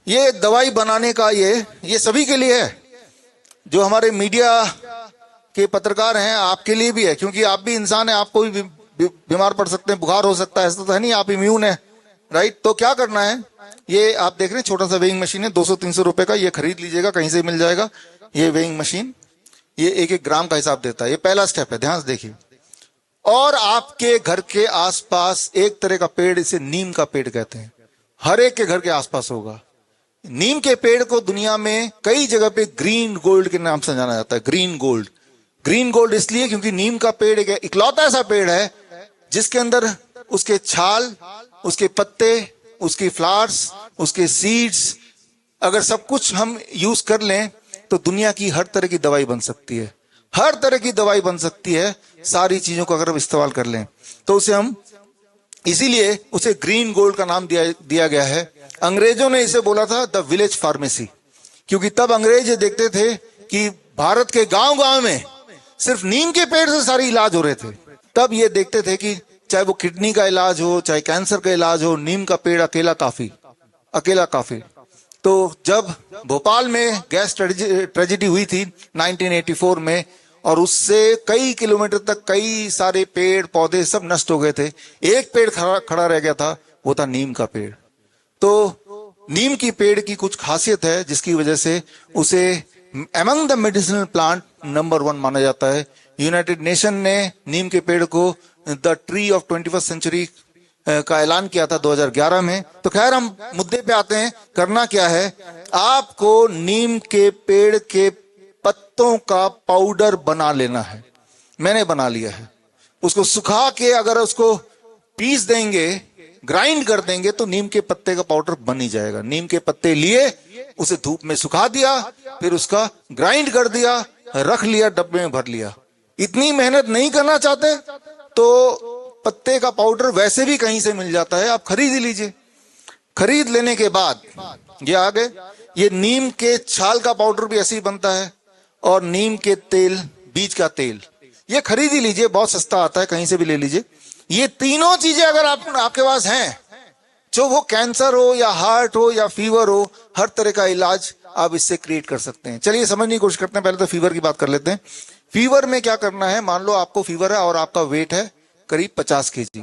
ये दवाई बनाने का ये सभी के लिए है, जो हमारे मीडिया के पत्रकार हैं, आपके लिए भी है, क्योंकि आप भी इंसान हैं, आपको भी बीमार पड़ सकते हैं, बुखार हो सकता है, ऐसा तो है नहीं, आप इम्यून है, राइट। तो क्या करना है, ये आप देख रहे हैं छोटा सा वेइंग मशीन है, 200-300 रुपए का, ये खरीद लीजिएगा, कहीं से मिल जाएगा। ये वेइंग मशीन ये 1-1 ग्राम का हिसाब देता है। ये पहला स्टेप है, ध्यान से देखिए। और आपके घर के आसपास एक तरह का पेड़, इसे नीम का पेड़ कहते हैं, हर एक के घर के आसपास होगा। नीम के पेड़ को दुनिया में कई जगह पे ग्रीन गोल्ड के नाम से जाना जाता है। ग्रीन गोल्ड, ग्रीन गोल्ड इसलिए क्योंकि नीम का पेड़ एक इकलौता ऐसा पेड़ है जिसके अंदर उसके छाल, उसके पत्ते, उसकी फ्लावर्स, उसके सीड्स, अगर सब कुछ हम यूज कर लें तो दुनिया की हर तरह की दवाई बन सकती है। हर तरह की दवाई बन सकती है, सारी चीजों को अगर हम इस्तेमाल कर लें तो उसे हम, इसीलिए उसे ग्रीन गोल्ड का नाम दिया गया है। अंग्रेजों ने इसे बोला था द विलेज फार्मेसी, क्योंकि तब अंग्रेज ये देखते थे कि भारत के गांव-गांव में सिर्फ नीम के पेड़ से सारे इलाज हो रहे थे। तब ये देखते थे कि चाहे वो किडनी का इलाज हो, चाहे कैंसर का इलाज हो, नीम का पेड़ अकेला काफी। तो जब भोपाल में गैस ट्रेजेडी हुई थी 1984 में, और उससे कई किलोमीटर तक कई सारे पेड़ पौधे सब नष्ट हो गए थे, एक पेड़ खड़ा रह गया था, वो था नीम का पेड़। तो नीम की पेड़ की कुछ खासियत है जिसकी वजह से उसे among the medicinal plant number 1 माना जाता है। यूनाइटेड नेशन ने नीम के पेड़ को the tree of 21st century का ऐलान किया था 2011 में। तो खैर हम मुद्दे पे आते हैं। करना क्या है, आपको नीम के पेड़ के पत्तों का पाउडर बना लेना है। मैंने बना लिया है। उसको सुखा के अगर उसको पीस देंगे, ग्राइंड कर देंगे, तो नीम के पत्ते का पाउडर बन ही जाएगा। नीम के पत्ते लिए, उसे धूप में सुखा दिया, फिर उसका ग्राइंड कर दिया, रख लिया, डब्बे में भर लिया। इतनी मेहनत नहीं करना चाहते तो पत्ते का पाउडर वैसे भी कहीं से मिल जाता है, आप खरीद ही लीजिए। खरीद लेने के बाद ये आ गए, ये नीम के छाल का पाउडर भी ऐसे ही बनता है, और नीम के तेल, बीज का तेल, ये खरीद ही लीजिए, बहुत सस्ता आता है, कहीं से भी ले लीजिए। ये तीनों चीजें अगर आपके पास हैं, जो वो कैंसर हो या हार्ट हो या फीवर हो, हर तरह का इलाज आप इससे क्रिएट कर सकते हैं। चलिए समझने की कोशिश करते हैं। पहले तो फीवर की बात कर लेते हैं। फीवर में क्या करना है, मान लो आपको फीवर है और आपका वेट है करीब 50 केजी,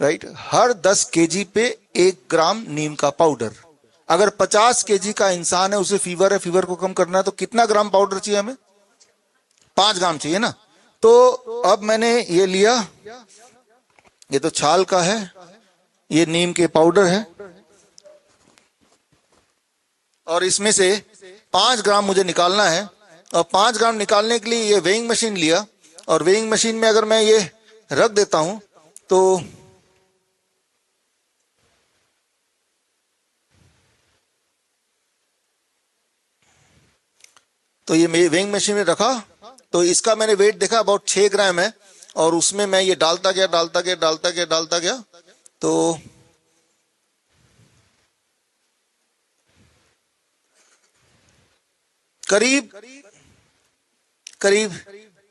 राइट। हर 10 केजी पे 1 ग्राम नीम का पाउडर। अगर 50 केजी का इंसान है, उसे फीवर है, फीवर को कम करना है, तो कितना ग्राम पाउडर चाहिए हमें? 5 ग्राम चाहिए ना। तो अब मैंने ये लिया, ये तो छाल का है, ये नीम के पाउडर है, और इसमें से 5 ग्राम मुझे निकालना है। और 5 ग्राम निकालने के लिए ये वेइंग मशीन लिया, और वेइंग मशीन में अगर मैं ये रख देता हूं तो ये वेइंग मशीन में रखा, तो इसका मैंने वेट देखा, अबाउट 6 ग्राम है। और उसमें मैं ये डालता गया, तो करीब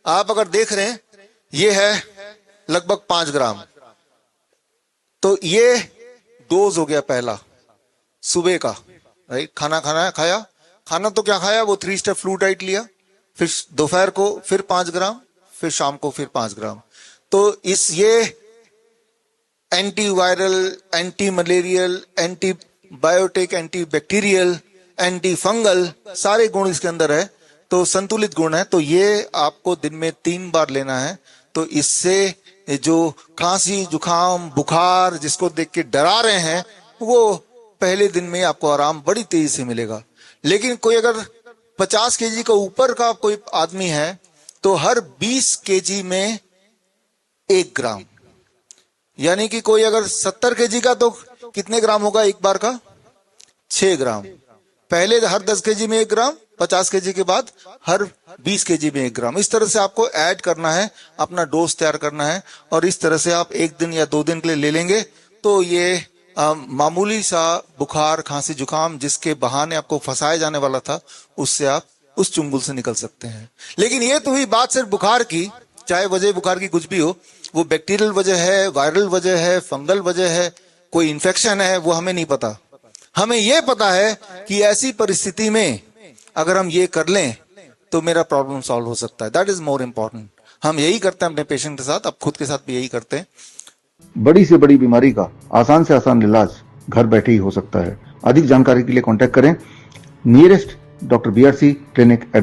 आप अगर देख रहे हैं, ये है लगभग 5 ग्राम। तो ये डोज हो गया पहला, सुबह का, राइट। खाना तो क्या खाया, वो 3 स्टेप फ्लू डाइट लिया, फिर दोपहर को फिर 5 ग्राम, फिर शाम को फिर 5 ग्राम। तो ये anti viral, anti malarial, antibiotic, anti bacterial, anti fungal, सारे गुण इसके अंदर है, तो संतुलित गुण है। तो ये आपको दिन में 3 बार लेना है। तो इससे जो खांसी, जुकाम, बुखार जिसको देख के डरा रहे हैं, वो पहले दिन में आपको आराम बड़ी तेजी से मिलेगा। लेकिन कोई अगर 50 केजी का ऊपर का कोई आदमी है, तो हर 20 केजी में 1 ग्राम, यानी कि कोई अगर 70 केजी का, तो कितने ग्राम होगा एक बार का? 6 ग्राम। पहले हर 10 केजी में 1 ग्राम, 50 केजी के बाद हर 20 केजी में 1 ग्राम। इस तरह से आपको ऐड करना है, अपना डोज तैयार करना है, और इस तरह से आप 1 दिन या 2 दिन के लिए ले लेंगे, तो ये मामूली सा बुखार, खांसी, जुकाम जिसके बहाने आपको फंसाया जाने वाला था, उससे आप उस चुंगल से निकल सकते हैं। लेकिन ये तो हुई बात सिर्फ बुखार की, चाहे वजह बुखार की कुछ भी हो, वो बैक्टीरियल वजह है, वायरल वजह है, फंगल वजह है, कोई इन्फेक्शन है, वो हमें नहीं पता। हमें यह पता है कि ऐसी परिस्थिति में अगर हम ये कर लें तो मेरा प्रॉब्लम सॉल्व हो सकता है। That is more important. हम यही करते हैं अपने पेशेंट के साथ, अब खुद के साथ भी यही करते हैं। बड़ी से बड़ी बीमारी का आसान से आसान इलाज घर बैठे ही हो सकता है। अधिक जानकारी के लिए कांटेक्ट करें नियरेस्ट डॉक्टर BRC क्लिनिक @